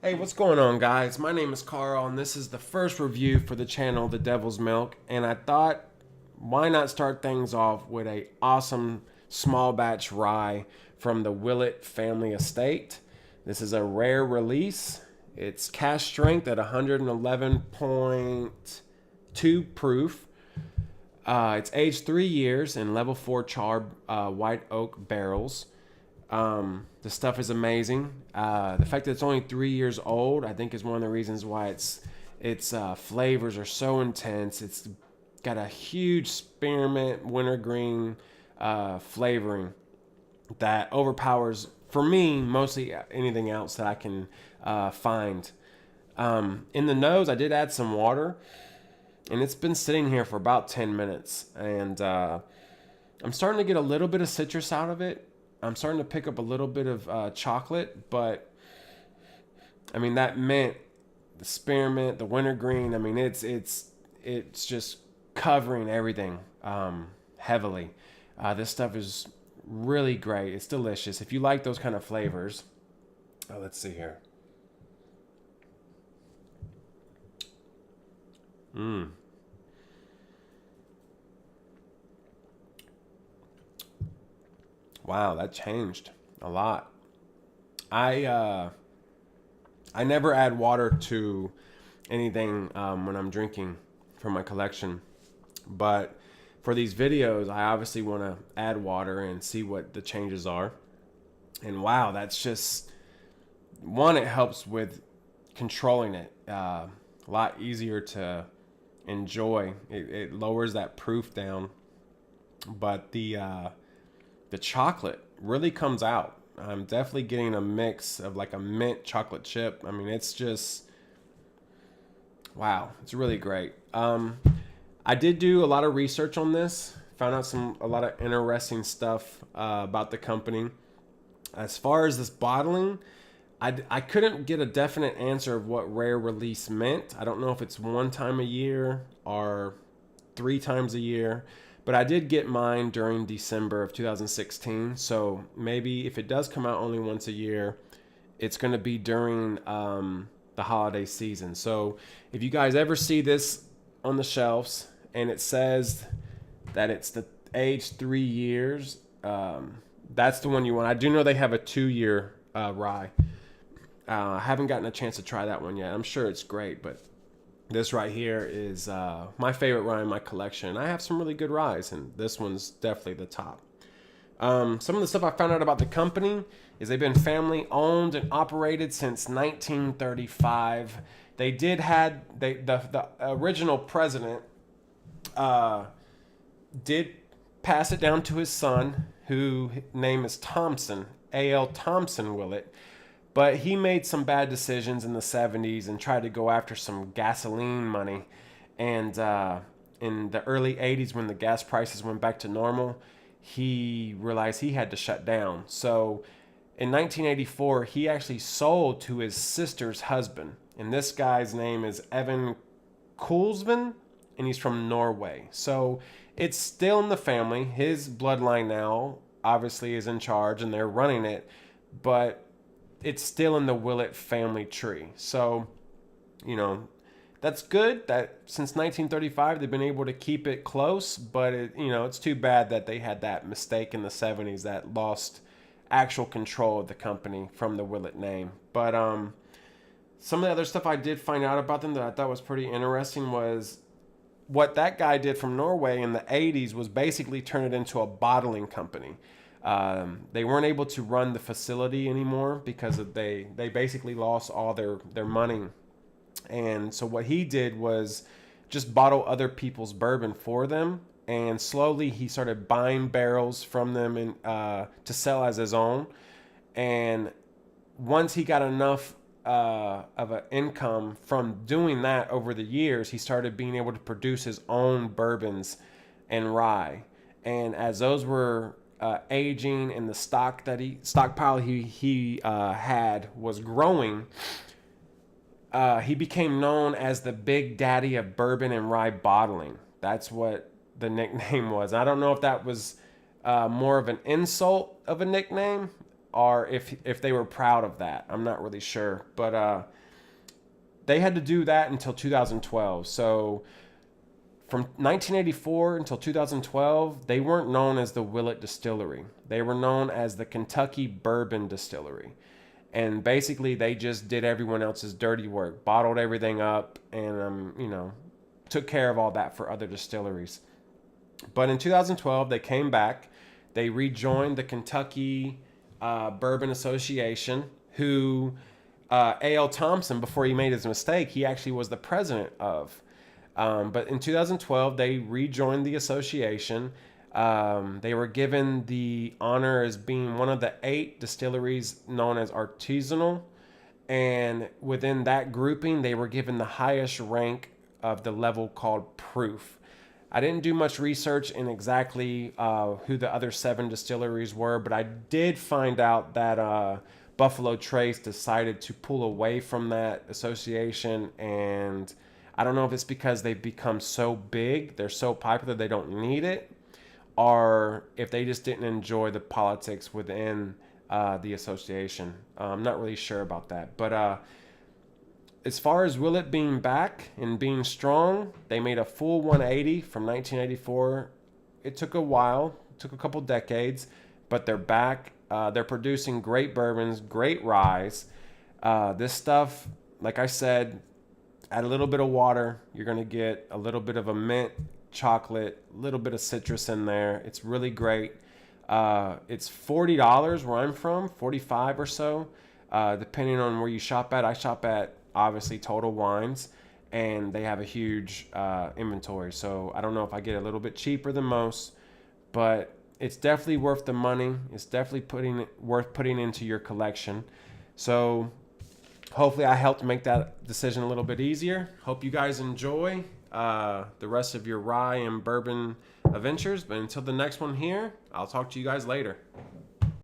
Hey, what's going on, guys? My name is Carl, and this is the first review for the channel, The Devil's Milk. And I thought, why not start things off with a awesome small batch rye from the Willett family estate. This is a rare release. It's cask strength at 111.2 proof. It's aged 3 years in level 4 charred white oak barrels. The stuff is amazing. The fact that it's only 3 years old, I think, is one of the reasons why its flavors are so intense. It's got a huge spearmint wintergreen flavoring that overpowers, for me, mostly anything else that I can find. In the nose, I did add some water, and it's been sitting here for about 10 minutes, and I'm starting to get a little bit of citrus out of it. I'm starting to pick up a little bit of chocolate, but I mean that mint, the spearmint, the wintergreen. I mean it's just covering everything heavily. This stuff is really great. It's delicious. If you like those kind of flavors, let's see here. Wow, that changed a lot. I I never add water to anything when I'm drinking from my collection, but for these videos, I obviously want to add water and see what the changes are. And wow, that's just one. It helps with controlling it. A lot easier to enjoy. It lowers that proof down, but the chocolate really comes out. I'm definitely getting a mix of like a mint chocolate chip. I mean, it's just wow. It's really great. I did do a lot of research on this. Found out a lot of interesting stuff about the company. As far as this bottling, I couldn't get a definite answer of what rare release meant. I don't know if it's one time a year or 3 times a year. But I did get mine during December of 2016. So maybe if it does come out only once a year, it's going to be during the holiday season. So if you guys ever see this on the shelves and it says that it's the age 3 years, that's the one you want. I do know they have a 2-year rye. I haven't gotten a chance to try that one yet. I'm sure it's great, but this right here is my favorite rye in my collection. I have some really good ryes, and this one's definitely the top. Some of the stuff I found out about the company is they've been family owned and operated since 1935. They did the original president did pass it down to his son, who name is Thompson, A.L. Thompson Willett. But he made some bad decisions in the 70s and tried to go after some gasoline money. And in the early 80s, when the gas prices went back to normal, he realized he had to shut down. So in 1984, he actually sold to his sister's husband. And this guy's name is Evan Koolsven, and he's from Norway. So it's still in the family. His bloodline now obviously is in charge, and they're running it. But it's still in the Willett family tree. So, that's good that since 1935 they've been able to keep it close, but it's too bad that they had that mistake in the 70s that lost actual control of the company from the Willett name. But some of the other stuff I did find out about them that I thought was pretty interesting was what that guy did from Norway in the 80s was basically turn it into a bottling company. They weren't able to run the facility anymore because they basically lost all their money. And so what he did was just bottle other people's bourbon for them. And slowly he started buying barrels from them to sell as his own. And once he got enough of an income from doing that over the years, he started being able to produce his own bourbons and rye. And as those were aging and the stockpile he had was growing, he became known as the Big Daddy of bourbon and rye bottling. That's what the nickname was. I don't know if that was more of an insult of a nickname or if they were proud of that. I'm not really sure, but they had to do that until 2012. So from 1984 until 2012, they weren't known as the Willett Distillery. They were known as the Kentucky Bourbon Distillery. And basically, they just did everyone else's dirty work, bottled everything up, and took care of all that for other distilleries. But in 2012, they came back. They rejoined the Kentucky Bourbon Association, who A.L. Thompson, before he made his mistake, he actually was the president of. But in 2012, they rejoined the association. They were given the honor as being one of the 8 distilleries known as artisanal. And within that grouping, they were given the highest rank of the level called proof. I didn't do much research in exactly who the other 7 distilleries were, but I did find out that Buffalo Trace decided to pull away from that association, and I don't know if it's because they've become so big, they're so popular they don't need it, or if they just didn't enjoy the politics within the association. I'm not really sure about that, but as far as Willett being back and being strong, they made a full 180 from 1984. It took a while, it took a couple decades, but they're back. They're producing great bourbons, great ryes. This stuff, like I said, add a little bit of water, you're going to get a little bit of a mint, chocolate, a little bit of citrus in there. It's really great. It's $40 where I'm from, $45 or so, depending on where you shop at. I shop at obviously Total Wines, and they have a huge inventory, so I don't know if I get a little bit cheaper than most, but it's definitely worth the money. It's definitely worth putting into your collection. So hopefully I helped make that decision a little bit easier. Hope you guys enjoy the rest of your rye and bourbon adventures, but until the next one here, I'll talk to you guys later.